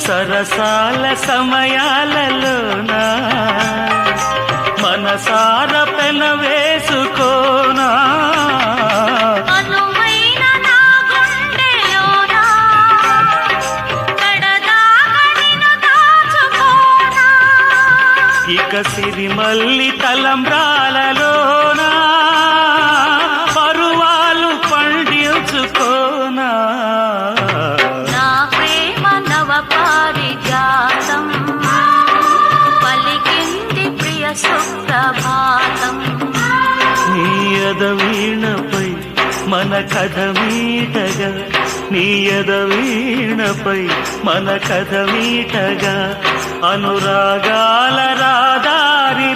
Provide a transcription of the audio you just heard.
సరసాల సమయాలలోనా మనసార పెన వేసుకోనా ఇక సిరిమల్లి తలంబ్రాలలోనా పరువాలు పండించుకోనా నా ప్రేమ నవ పారిజాతం పలికింది ప్రియ సుప్రభాతం నీ ఎదవీణపై మన కథ మీటగా నీ ఎదవీణపై మన కథ మీటగా అనురాగాల రాదారి